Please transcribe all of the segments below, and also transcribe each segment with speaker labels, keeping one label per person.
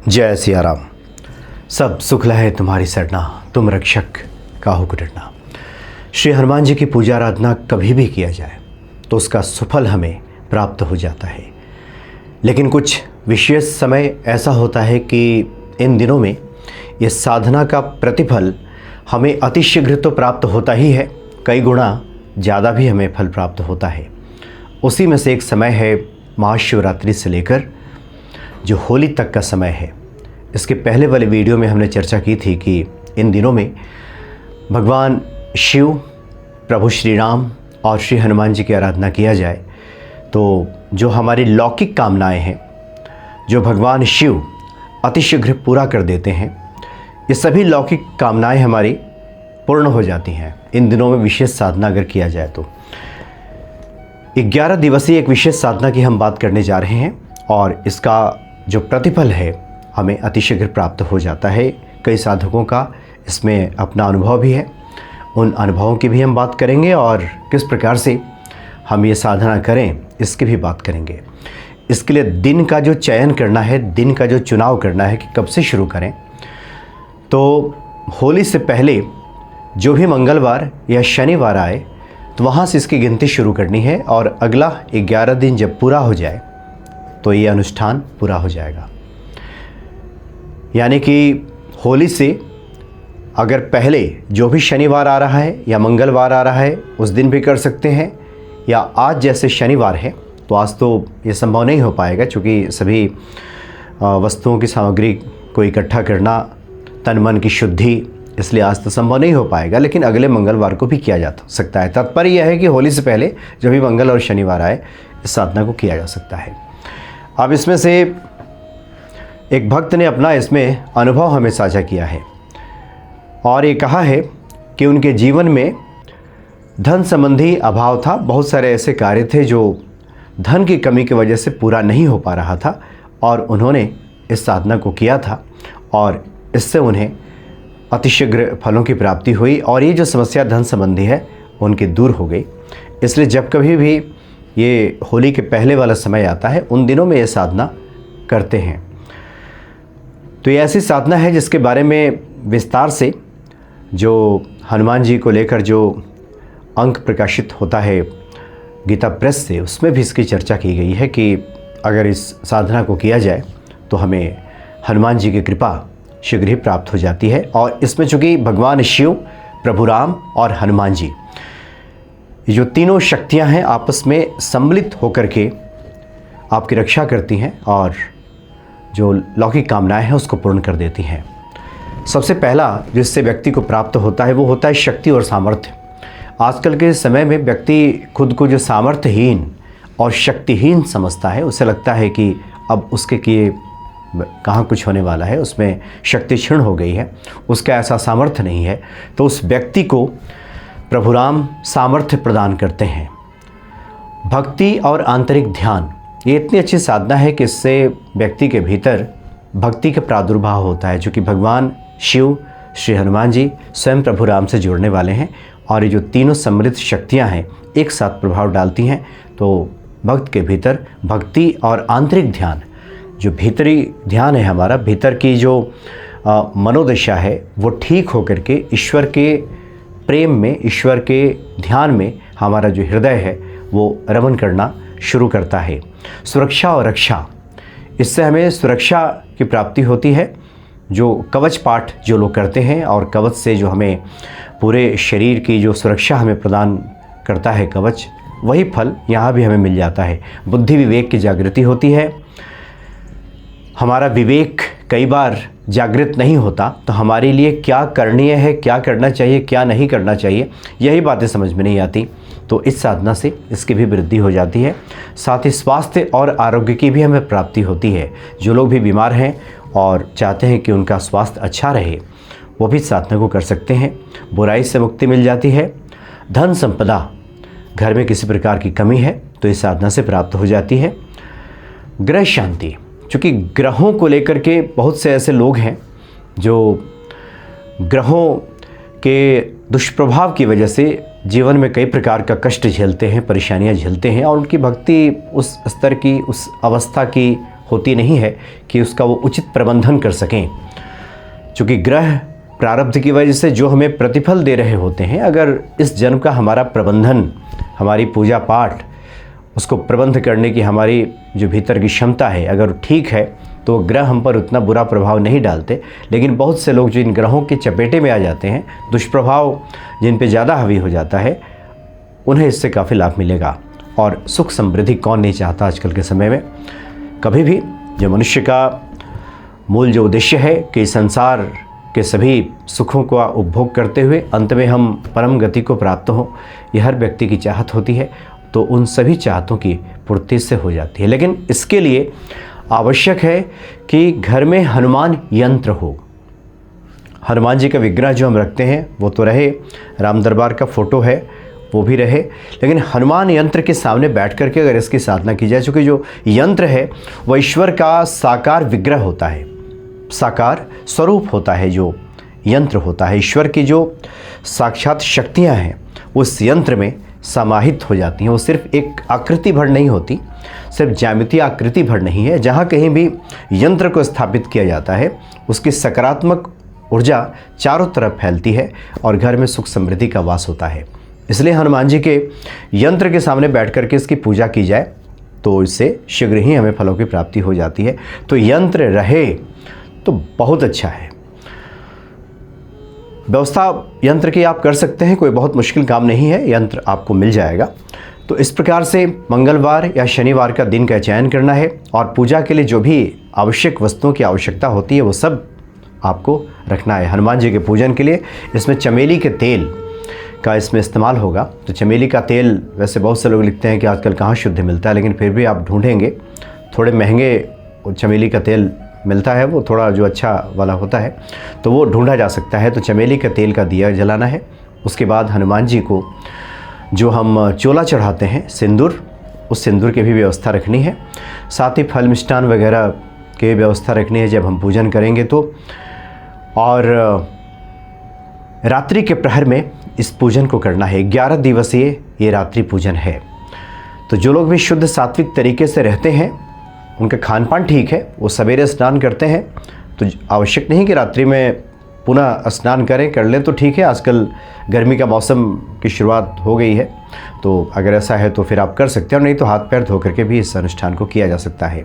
Speaker 1: जय सिया राम। सब सुख लहे तुम्हारी सरना, तुम रक्षक काहू को डरना। श्री हनुमान जी की पूजा आराधना कभी भी किया जाए तो उसका सुफल हमें प्राप्त हो जाता है। लेकिन कुछ विशेष समय ऐसा होता है कि इन दिनों में ये साधना का प्रतिफल हमें अतिशीघ्र तो प्राप्त होता ही है, कई गुना ज़्यादा भी हमें फल प्राप्त होता है। उसी में से एक समय है महाशिवरात्रि से लेकर जो होली तक का समय है। इसके पहले वाले वीडियो में हमने चर्चा की थी कि इन दिनों में भगवान शिव, प्रभु श्री राम और श्री हनुमान जी की आराधना किया जाए तो जो हमारी लौकिक कामनाएं हैं, जो भगवान शिव अतिशीघ्र पूरा कर देते हैं, ये सभी लौकिक कामनाएं हमारी पूर्ण हो जाती हैं इन दिनों में विशेष साधना अगर किया जाए तो। 11 दिवसीय एक विशेष साधना की हम बात करने जा रहे हैं और इसका जो प्रतिफल है हमें अतिशीघ्र प्राप्त हो जाता है। कई साधकों का इसमें अपना अनुभव भी है, उन अनुभवों की भी हम बात करेंगे और किस प्रकार से हम ये साधना करें इसकी भी बात करेंगे। इसके लिए दिन का जो चयन करना है, दिन का जो चुनाव करना है कि कब से शुरू करें, तो होली से पहले जो भी मंगलवार या शनिवार आए तो वहाँ से इसकी गिनती शुरू करनी है और अगला 11 दिन जब पूरा हो जाए तो ये अनुष्ठान पूरा हो जाएगा। यानी कि होली से अगर पहले जो भी शनिवार आ रहा है या मंगलवार आ रहा है उस दिन भी कर सकते हैं, या आज जैसे शनिवार है तो आज तो ये संभव नहीं हो पाएगा क्योंकि सभी वस्तुओं की सामग्री को इकट्ठा करना, तन मन की शुद्धि, इसलिए आज तो संभव नहीं हो पाएगा। लेकिन अगले मंगलवार को भी किया जा सकता है। तात्पर्य यह है कि होली से पहले जब भी मंगल और शनिवार आए इस साधना को किया जा सकता है। अब इसमें से एक भक्त ने अपना इसमें अनुभव हमें साझा किया है और ये कहा है कि उनके जीवन में धन संबंधी अभाव था। बहुत सारे ऐसे कार्य थे जो धन की कमी की वजह से पूरा नहीं हो पा रहा था और उन्होंने इस साधना को किया था और इससे उन्हें अतिशीघ्र फलों की प्राप्ति हुई और ये जो समस्या धन संबंधी है उनकी दूर हो गई। इसलिए जब कभी भी ये होली के पहले वाला समय आता है उन दिनों में ये साधना करते हैं। तो ये ऐसी साधना है जिसके बारे में विस्तार से जो हनुमान जी को लेकर जो अंक प्रकाशित होता है गीता प्रेस से, उसमें भी इसकी चर्चा की गई है कि अगर इस साधना को किया जाए तो हमें हनुमान जी की कृपा शीघ्र ही प्राप्त हो जाती है। और इसमें चूँकि भगवान शिव, प्रभु राम और हनुमान जी, ये जो तीनों शक्तियां हैं आपस में सम्मिलित होकर के आपकी रक्षा करती हैं और जो लौकिक कामनाएं हैं उसको पूर्ण कर देती हैं। सबसे पहला जिससे व्यक्ति को प्राप्त होता है वो होता है शक्ति और सामर्थ्य। आजकल के समय में व्यक्ति खुद को जो सामर्थ्यहीन और शक्तिहीन समझता है, उसे लगता है कि अब उसके किए कहाँ कुछ होने वाला है, उसमें शक्ति क्षीण हो गई है, उसका ऐसा सामर्थ्य नहीं है। तो उस व्यक्ति को प्रभु राम सामर्थ्य प्रदान करते हैं। भक्ति और आंतरिक ध्यान ये इतनी अच्छी साधना है कि इससे व्यक्ति के भीतर भक्ति का प्रादुर्भाव होता है, जो कि भगवान शिव, श्री हनुमान जी स्वयं प्रभु राम से जुड़ने वाले हैं और ये जो तीनों सम्मिलित शक्तियां हैं एक साथ प्रभाव डालती हैं। तो भक्त के भीतर भक्ति और आंतरिक ध्यान, जो भीतरी ध्यान है हमारा, भीतर की जो मनोदशा है वो ठीक होकर के ईश्वर के प्रेम में, ईश्वर के ध्यान में हमारा जो हृदय है वो रमन करना शुरू करता है। सुरक्षा और रक्षा, इससे हमें सुरक्षा की प्राप्ति होती है। जो कवच पाठ जो लोग करते हैं और कवच से जो हमें पूरे शरीर की जो सुरक्षा हमें प्रदान करता है कवच, वही फल यहाँ भी हमें मिल जाता है। बुद्धि विवेक की जागृति होती है। हमारा विवेक कई बार जागृत नहीं होता तो हमारे लिए क्या करणीय है, क्या करना चाहिए, क्या नहीं करना चाहिए, यही बातें समझ में नहीं आती। तो इस साधना से इसकी भी वृद्धि हो जाती है। साथ ही स्वास्थ्य और आरोग्य की भी हमें प्राप्ति होती है। जो लोग भी बीमार हैं और चाहते हैं कि उनका स्वास्थ्य अच्छा रहे वो भी साधना को कर सकते हैं। बुराई से मुक्ति मिल जाती है। धन संपदा, घर में किसी प्रकार की कमी है तो इस साधना से प्राप्त हो जाती है। ग्रह शांति, चूँकि ग्रहों को लेकर के बहुत से ऐसे लोग हैं जो ग्रहों के दुष्प्रभाव की वजह से जीवन में कई प्रकार का कष्ट झेलते हैं, परेशानियां झेलते हैं और उनकी भक्ति उस स्तर की, उस अवस्था की होती नहीं है कि उसका वो उचित प्रबंधन कर सकें। चूँकि ग्रह प्रारब्ध की वजह से जो हमें प्रतिफल दे रहे होते हैं, अगर इस जन्म का हमारा प्रबंधन, हमारी पूजा पाठ, उसको प्रबंध करने की हमारी जो भीतर की क्षमता है अगर ठीक है, तो ग्रह हम पर उतना बुरा प्रभाव नहीं डालते। लेकिन बहुत से लोग जो इन ग्रहों के चपेटे में आ जाते हैं, दुष्प्रभाव जिन पे ज़्यादा हावी हो जाता है, उन्हें इससे काफ़ी लाभ मिलेगा। और सुख समृद्धि कौन नहीं चाहता आजकल के समय में। कभी भी जो मनुष्य का मूल जो उद्देश्य है कि संसार के सभी सुखों का उपभोग करते हुए अंत में हम परम गति को प्राप्त हों, यह हर व्यक्ति की चाहत होती है। तो उन सभी चाहतों की पूर्ति से हो जाती है। लेकिन इसके लिए आवश्यक है कि घर में हनुमान यंत्र हो। हनुमान जी का विग्रह जो हम रखते हैं वो तो रहे, राम दरबार का फ़ोटो है वो भी रहे, लेकिन हनुमान यंत्र के सामने बैठ कर के अगर इसकी साधना की जाए, चूँकि जो यंत्र है वह ईश्वर का साकार विग्रह होता है, साकार स्वरूप होता है। जो यंत्र होता है, ईश्वर की जो साक्षात शक्तियाँ हैं उस यंत्र में समाहित हो जाती हैं। वो सिर्फ एक आकृति भर नहीं होती, सिर्फ ज्यामितीय आकृति भर नहीं है। जहाँ कहीं भी यंत्र को स्थापित किया जाता है उसकी सकारात्मक ऊर्जा चारों तरफ फैलती है और घर में सुख समृद्धि का वास होता है। इसलिए हनुमान जी के यंत्र के सामने बैठ कर के इसकी पूजा की जाए तो इससे शीघ्र ही हमें फलों की प्राप्ति हो जाती है। तो यंत्र रहे तो बहुत अच्छा है। व्यवस्था यंत्र की आप कर सकते हैं, कोई बहुत मुश्किल काम नहीं है, यंत्र आपको मिल जाएगा। तो इस प्रकार से मंगलवार या शनिवार का दिन का चयन करना है और पूजा के लिए जो भी आवश्यक वस्तुओं की आवश्यकता होती है वो सब आपको रखना है। हनुमान जी के पूजन के लिए इसमें चमेली के तेल का इसमें इस्तेमाल होगा। तो चमेली का तेल वैसे बहुत से लोग लिखते हैं कि आजकल कहाँ शुद्ध मिलता है, लेकिन फिर भी आप ढूंढेंगे थोड़े महंगे चमेली का तेल मिलता है, वो थोड़ा जो अच्छा वाला होता है तो वो ढूंढा जा सकता है। तो चमेली के तेल का दिया जलाना है। उसके बाद हनुमान जी को जो हम चोला चढ़ाते हैं सिंदूर, उस सिंदूर की भी व्यवस्था रखनी है। साथ ही फल मिष्ठान वगैरह की व्यवस्था रखनी है जब हम पूजन करेंगे तो। और रात्रि के प्रहर में इस पूजन को करना है। 11 दिवसीय ये रात्रि पूजन है। तो जो लोग भी शुद्ध सात्विक तरीके से रहते हैं, उनका खान पान ठीक है, वो सवेरे स्नान करते हैं, तो आवश्यक नहीं कि रात्रि में पुनः स्नान करें, कर लें तो ठीक है। आजकल गर्मी का मौसम की शुरुआत हो गई है, तो अगर ऐसा है तो फिर आप कर सकते हैं, और नहीं तो हाथ पैर धो करके भी इस अनुष्ठान को किया जा सकता है।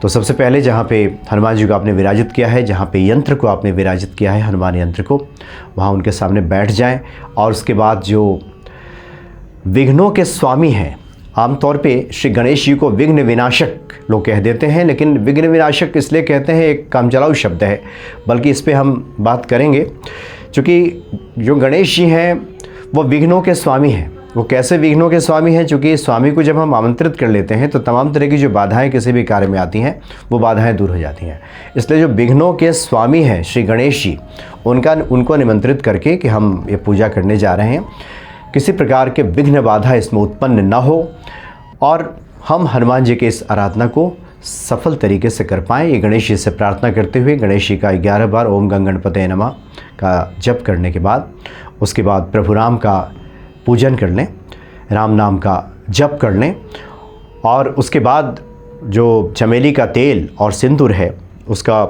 Speaker 1: तो सबसे पहले जहाँ पे हनुमान जी को आपने विराजित किया है, जहाँ पे यंत्र को आपने विराजित किया है हनुमान यंत्र को, वहाँ उनके सामने बैठ जाएं। और उसके बाद जो विघ्नों के स्वामी हैं, आमतौर पे श्री गणेश जी को विघ्न विनाशक लोग कह देते हैं, लेकिन विघ्न विनाशक इसलिए कहते हैं, एक कामचलाऊ शब्द है, बल्कि इस पे हम बात करेंगे। चूँकि जो गणेश जी हैं वो विघ्नों के स्वामी हैं। वो कैसे विघ्नों के स्वामी हैं? चूँकि स्वामी को जब हम आमंत्रित कर लेते हैं तो तमाम तरह की जो बाधाएं किसी भी कार्य में आती हैं वो बाधाएं दूर हो जाती हैं। इसलिए जो विघ्नों के स्वामी हैं श्री गणेश जी, उनको निमंत्रित करके कि हम ये पूजा करने जा रहे हैं, किसी प्रकार के विघ्न बाधा इसमें उत्पन्न न हो और हम हनुमान जी के इस आराधना को सफल तरीके से कर पाएँ। ये गणेश जी से प्रार्थना करते हुए गणेश जी का 11 बार ओम गंगणपतये नमः का जप करने के बाद, उसके बाद प्रभु राम का पूजन कर लें, राम नाम का जप कर लें, और उसके बाद जो चमेली का तेल और सिंदूर है उसका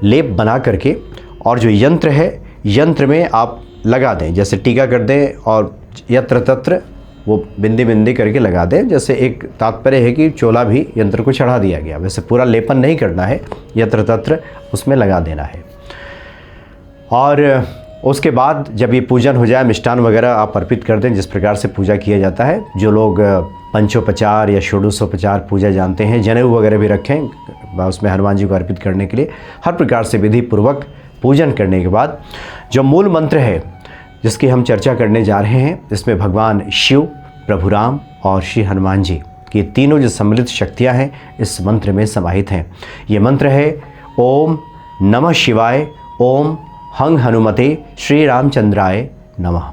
Speaker 1: लेप बना करके, और जो यंत्र है यंत्र में आप लगा दें, जैसे टीका कर दें और यत्र तत्र वो बिंदी बिंदी करके लगा दें। जैसे एक तात्पर्य है कि चोला भी यंत्र को चढ़ा दिया गया, वैसे पूरा लेपन नहीं करना है, यत्र तत्र उसमें लगा देना है। और उसके बाद जब ये पूजन हो जाए, मिष्ठान वगैरह आप अर्पित कर दें जिस प्रकार से पूजा किया जाता है। जो लोग पंचोपचार या षोडशोपचार पूजा जानते हैं, जनेऊ वगैरह भी रखें उसमें हनुमान जी को अर्पित करने के लिए। हर प्रकार से विधि पूर्वक पूजन करने के बाद जो मूल मंत्र है जिसकी हम चर्चा करने जा रहे हैं, इसमें भगवान शिव, प्रभु राम और श्री हनुमान जी की तीनों जो सम्मिलित शक्तियाँ हैं इस मंत्र में समाहित हैं। ये मंत्र है ओम नमः शिवाय ओम हंग हनुमते श्री रामचंद्राय नमः।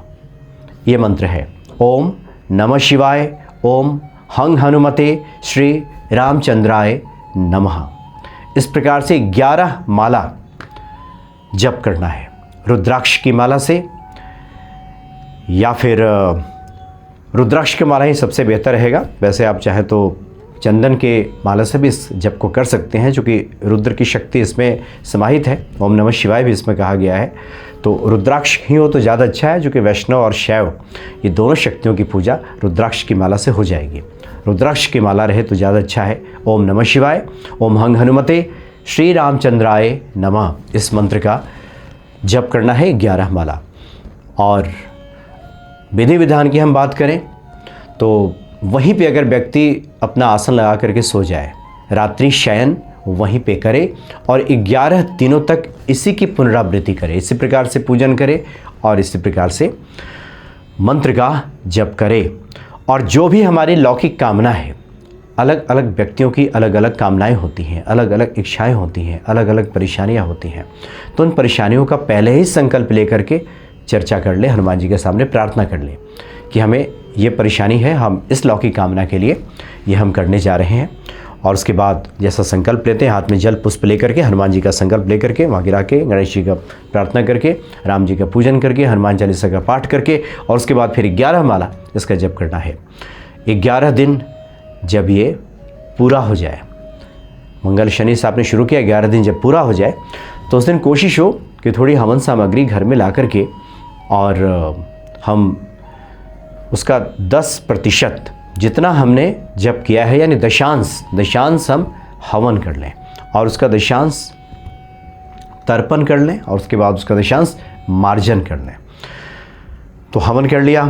Speaker 1: ये मंत्र है ओम नमः शिवाय ओम हंग हनुमते श्री रामचंद्राय नमः। इस प्रकार से 11 माला जप करना है। रुद्राक्ष की माला से या फिर रुद्राक्ष की माला ही सबसे बेहतर रहेगा। वैसे आप चाहे तो चंदन के माला से भी इस जप को कर सकते हैं, चूँकि रुद्र की शक्ति इसमें समाहित है। ओम नमः शिवाय भी इसमें कहा गया है, तो रुद्राक्ष ही हो तो ज़्यादा अच्छा है, चूँकि वैष्णव और शैव ये दोनों शक्तियों की पूजा रुद्राक्ष की माला से हो जाएगी। रुद्राक्ष की माला रहे तो ज़्यादा अच्छा है। ओम नमः शिवाय, ओम हंग हनुमते श्री रामचंद्राय नमः, इस मंत्र का जप करना है 11 माला। और विधि विधान की हम बात करें तो वहीं पे अगर व्यक्ति अपना आसन लगा करके सो जाए, रात्रि शयन वहीं पे करे और 11 दिनों तक इसी की पुनरावृत्ति करे, इसी प्रकार से पूजन करे और इसी प्रकार से मंत्र का जप करे। और जो भी हमारी लौकिक कामना है, अलग अलग व्यक्तियों की अलग अलग कामनाएं होती हैं, अलग अलग इच्छाएं होती हैं, अलग अलग परेशानियां होती हैं, तो उन परेशानियों का पहले ही संकल्प लेकर के चर्चा कर ले, हनुमान जी के सामने प्रार्थना कर ले कि हमें ये परेशानी है, हम इस लौकिक कामना के लिए ये हम करने जा रहे हैं। और उसके बाद जैसा संकल्प लेते हैं, हाथ में जल पुष्प लेकर के हनुमान जी का संकल्प लेकर के वहाँ गिरा के गणेश जी का प्रार्थना करके, राम जी का पूजन करके, हनुमान चालीसा का पाठ करके, और उसके बाद फिर 11 माला इसका जप करना है। 11 दिन जब ये पूरा हो जाए, मंगल शनि से आपने शुरू किया, 11 दिन जब पूरा हो जाए तो उस दिन कोशिश हो कि थोड़ी हवन सामग्री घर में ला करके और हम उसका 10% जितना हमने जप किया है, यानी दशांश हम हवन कर लें और उसका दशांश तर्पण कर लें और उसके बाद उसका दशांश मार्जन कर लें। तो हवन कर लिया,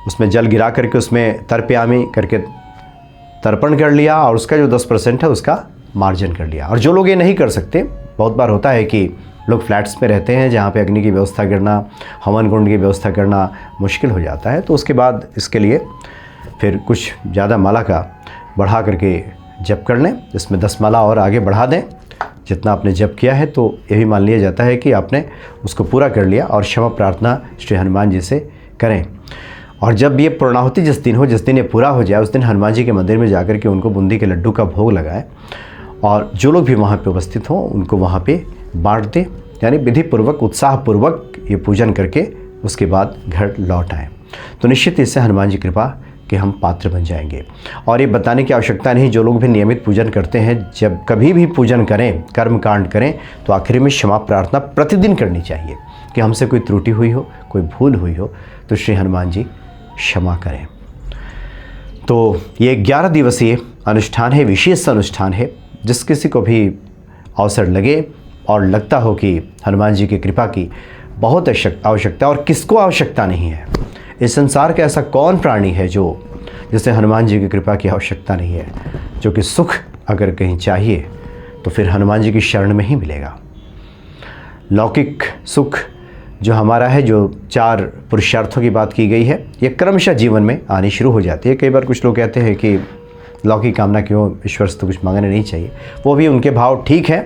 Speaker 1: उसमें जल गिरा करके उसमें तर्पयामी करके तर्पण कर लिया और उसका जो 10% है उसका मार्जन कर लिया। और जो लोग ये नहीं कर सकते, बहुत बार होता है कि लोग फ्लैट्स में रहते हैं जहाँ पे अग्नि की व्यवस्था करना, हवन कुंड की व्यवस्था करना मुश्किल हो जाता है, तो उसके बाद इसके लिए फिर कुछ ज़्यादा माला का बढ़ा करके जप कर लें, इसमें 10 माला और आगे बढ़ा दें जितना आपने जप किया है, तो यही मान लिया जाता है कि आपने उसको पूरा कर लिया। और क्षमा प्रार्थना श्री हनुमान जी से करें। और जब ये पूर्णाहुति जिस दिन ये पूरा हो जाए, उस दिन हनुमान जी के मंदिर में जाकर के उनको बूंदी के लड्डू का भोग लगाएं और जो लोग भी वहाँ पे उपस्थित हों उनको वहाँ पे बांट दें, यानी विधिपूर्वक उत्साहपूर्वक ये पूजन करके उसके बाद घर लौट आएँ। तो निश्चित इससे हनुमान जी कृपा के हम पात्र बन जाएंगे। और ये बताने की आवश्यकता नहीं, जो लोग भी नियमित पूजन करते हैं, जब कभी भी पूजन करें, कर्म कांड करें, तो आखिर में क्षमा प्रार्थना प्रतिदिन करनी चाहिए कि हमसे कोई त्रुटि हुई हो, कोई भूल हुई हो तो श्री हनुमान जी क्षमा करें। तो ये 11 दिवसीय अनुष्ठान है, विशेष अनुष्ठान है। जिस किसी को भी अवसर लगे और लगता हो कि हनुमान जी की कृपा की बहुत आवश्यकता, और किसको आवश्यकता नहीं है, इस संसार का ऐसा कौन प्राणी है जो जिसे हनुमान जी की कृपा की आवश्यकता नहीं है, जो कि सुख अगर कहीं चाहिए तो फिर हनुमान जी की शरण में ही मिलेगा। लौकिक सुख जो हमारा है, जो 4 पुरुषार्थों की बात की गई है, ये क्रमशः जीवन में आनी शुरू हो जाती है। कई बार कुछ लोग कहते हैं कि लौकिक कामना क्यों, ईश्वर से तो कुछ मांगना नहीं चाहिए, वो भी उनके भाव ठीक है,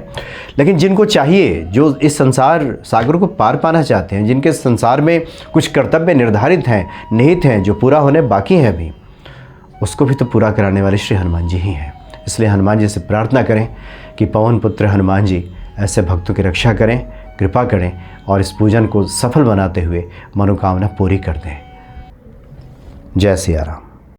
Speaker 1: लेकिन जिनको चाहिए, जो इस संसार सागर को पार पाना चाहते हैं, जिनके संसार में कुछ कर्तव्य निर्धारित हैं, निहित हैं, जो पूरा होने बाकी हैं अभी, उसको भी तो पूरा कराने वाले श्री हनुमान जी ही हैं। इसलिए हनुमान जी से प्रार्थना करें कि पवन पुत्र हनुमान जी ऐसे भक्तों की रक्षा करें, कृपा करें और इस पूजन को सफल बनाते हुए मनोकामना पूरी कर दें। जय सिया राम।